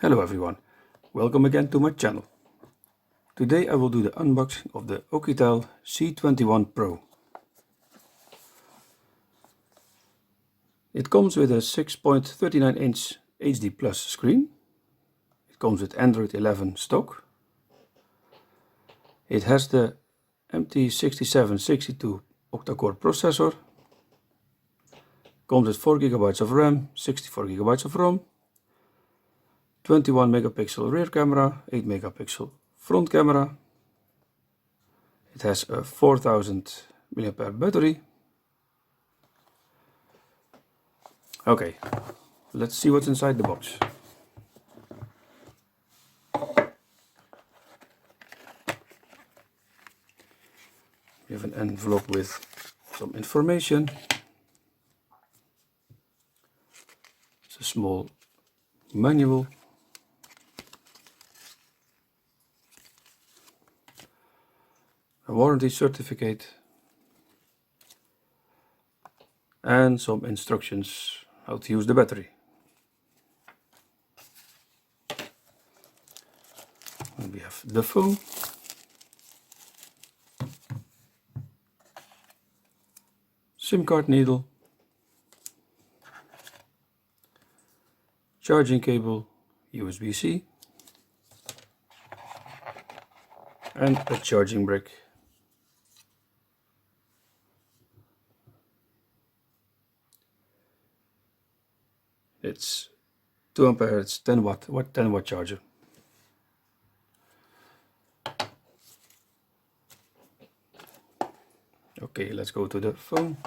Hello everyone, welcome again to my channel. Today I will do the unboxing of the Oukitel C21 Pro. It comes with a 6.39 inch HD Plus screen. It comes with Android 11 stock. It has the MT6762 octa-core processor. Comes with 4 GB of RAM, 64 GB of ROM. 21 megapixel rear camera, 8 megapixel front camera. It has a 4000 mAh battery. Okay, let's see what's inside the box. We have an envelope with some information. It's a small manual. A warranty certificate and some instructions how to use the battery. And we have the phone, SIM card needle, charging cable, USB-C, and a charging brick. It's 2 ampere, it's 10 watt charger. Okay, let's go to the phone.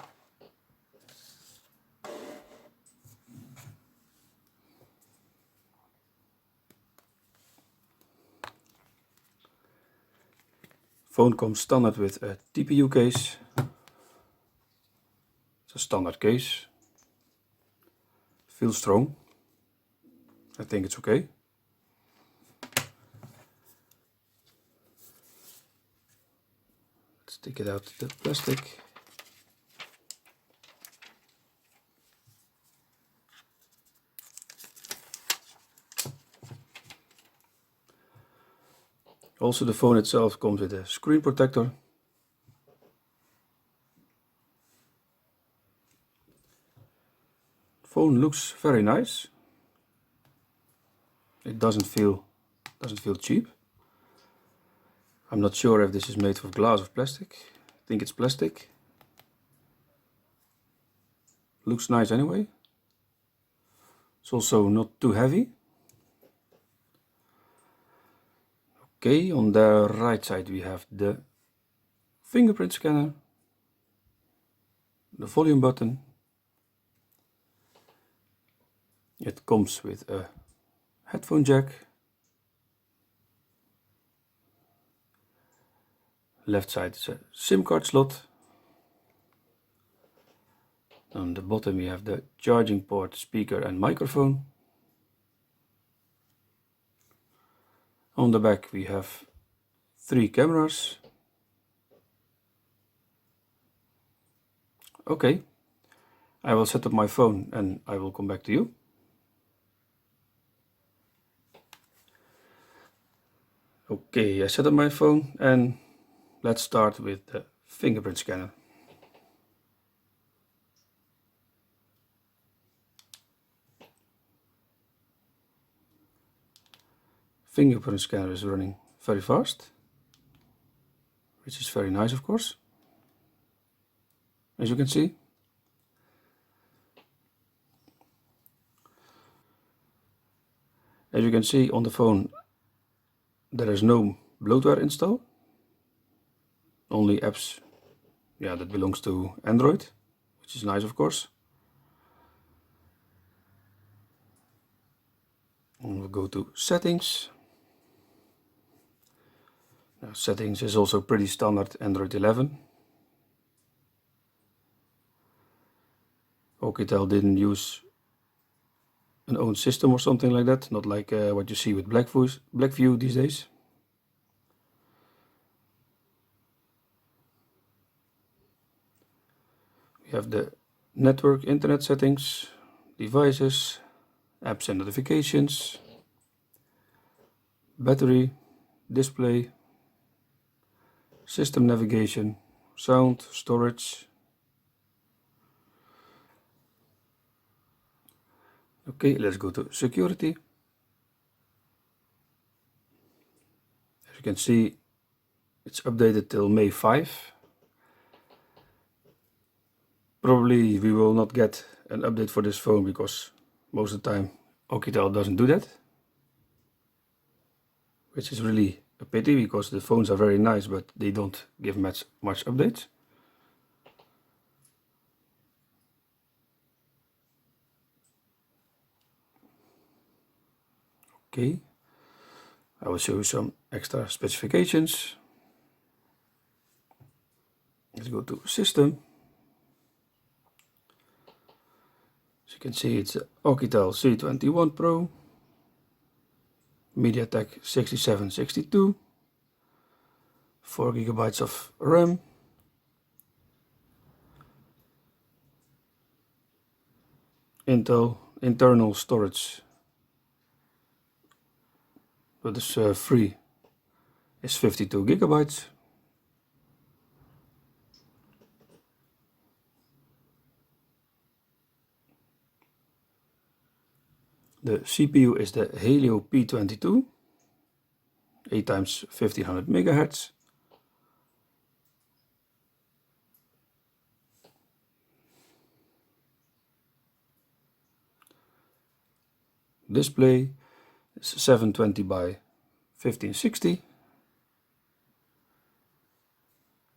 Phone comes standard with a TPU case. It's a standard case. Feels strong. I think it's okay. Let's take it out the plastic. Also, the phone itself comes with a screen protector. Phone looks very nice. It doesn't feel cheap. I'm not sure if this is made of glass or plastic. I think it's plastic. Looks nice anyway. It's also not too heavy. Okay, on the right side we have the fingerprint scanner, the volume button. It comes with a headphone jack. Left side is a SIM card slot. On the bottom we have the charging port, speaker and microphone. On the back we have 3 cameras. Okay, I will set up my phone and I will come back to you. Okay, I set up my phone and let's start with the fingerprint scanner. Fingerprint scanner is running very fast, which is very nice, of course. As you can see. As you can see on the phone, there is no bloatware installed. Only apps, that belongs to Android, which is nice, of course. And we'll go to settings. Now, settings is also pretty standard Android 11. Oukitel didn't use an own system or something like that, not like what you see with Blackview these days. We have the network internet settings, devices, apps and notifications, battery, display, system navigation, sound, storage. Okay, let's go to security. As you can see, it's updated till May 5. Probably we will not get an update for this phone because most of the time Oukitel doesn't do that. Which is really a pity because the phones are very nice, but they don't give much updates. Okay, I will show you some extra specifications. Let's go to System. As you can see, it's a Oukitel C21 Pro, MediaTek 6762, 4 GB of RAM, Intel internal storage, that is free, is 52 GB. The CPU is the Helio P22, 8 times 1500 MHz. Display is 720 by 1560,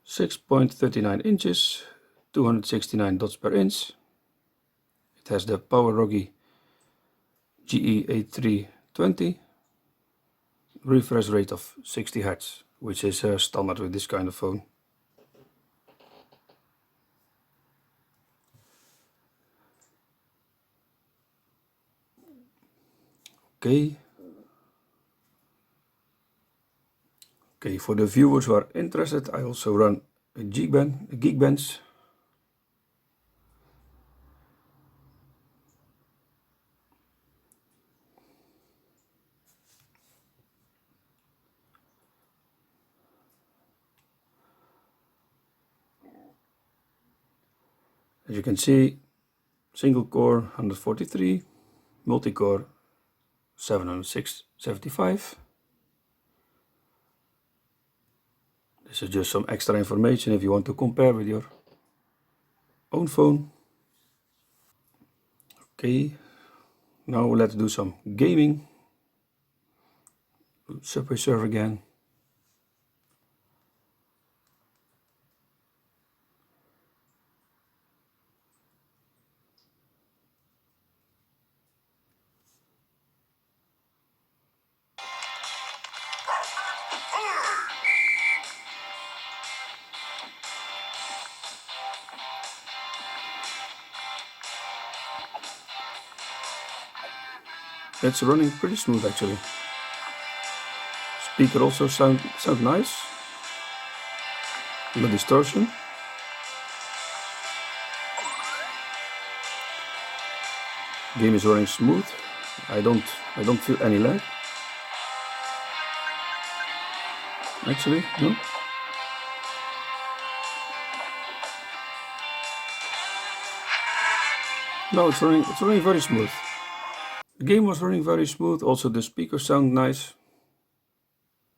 6.39 inches, 269 dots per inch. It has the PowerRogi GE8320, refresh rate of 60 Hz, which is standard with this kind of phone. Okay. Okay, for the viewers who are interested, I also run a Geekbench. As you can see, single core 143, multi-core 775. This is just some extra information if you want to compare with your own phone. Okay, now let's do some gaming. Subway Surf again. It's running pretty smooth actually. Speaker also sound nice. No distortion. Game is running smooth. I don't feel any lag. Actually, no. No, it's running very smooth. The game was running very smooth. Also the speakers sound nice.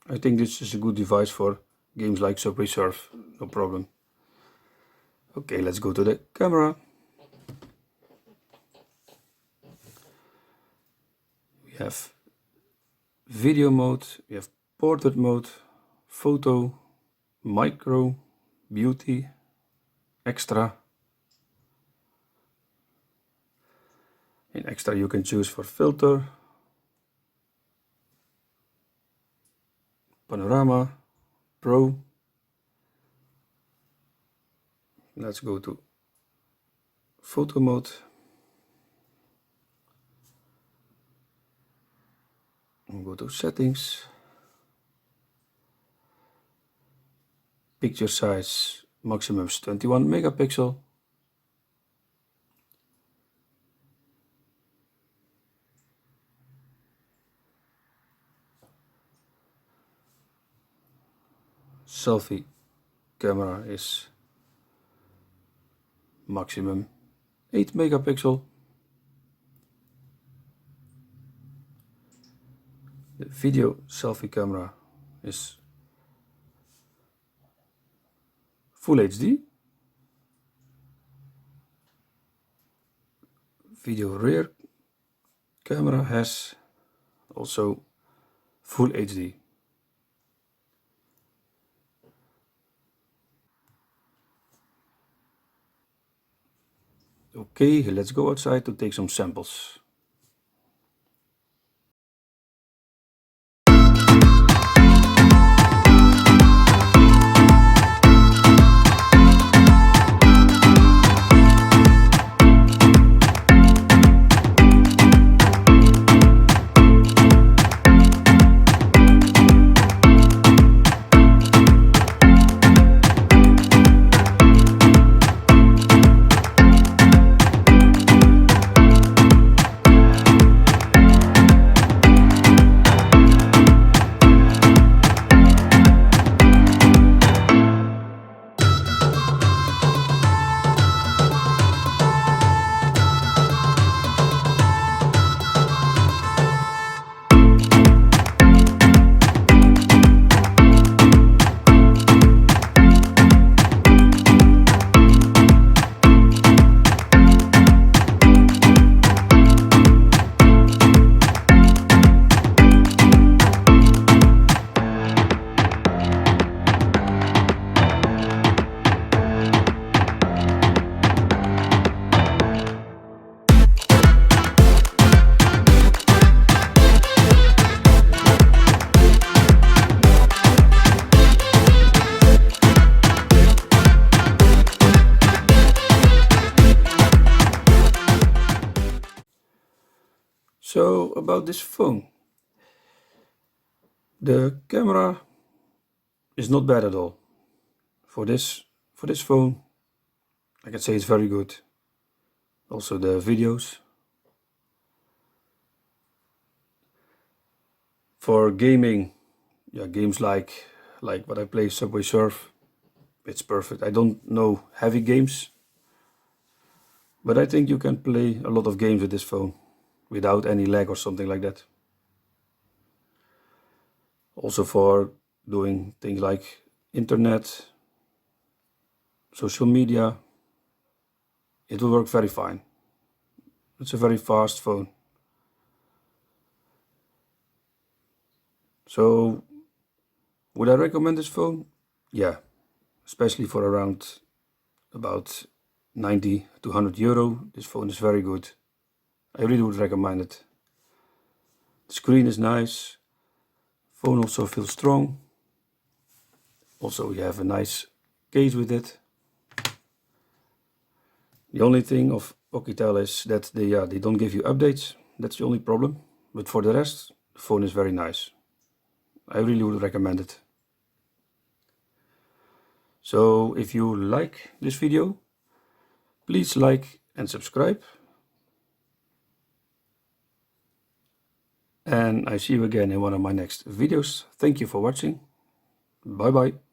I think this is a good device for games like Subway Surf, no problem. Okay, let's go to the camera. We have video mode, we have portrait mode, photo, micro, beauty, extra. In extra you can choose for filter, panorama, pro. Let's go to photo mode. And go to settings. Picture size maximum is 21 megapixel. selfie camera is maximum 8 megapixel. The video selfie camera is Full HD. Video rear camera has also Full HD. Okay, let's go outside to take some samples. So about this phone, the camera is not bad at all. For this phone, I can say it's very good. Also the videos. For gaming, yeah, games like what I play, Subway Surf, it's perfect. I don't know heavy games, but I think you can play a lot of games with this phone without any lag or something like that. Also for doing things like internet, social media, it will work very fine. It's a very fast phone. So would I recommend this phone? Yeah, especially for around about 90 to 100 euro. This phone is very good. I really would recommend it. The screen is nice. Phone also feels strong. Also you have a nice case with it. The only thing of Oukitel is that they don't give you updates. That's the only problem. But for the rest, the phone is very nice. I really would recommend it. So if you like this video, please like and subscribe. And I see you again in one of my next videos. Thank you for watching. Bye bye.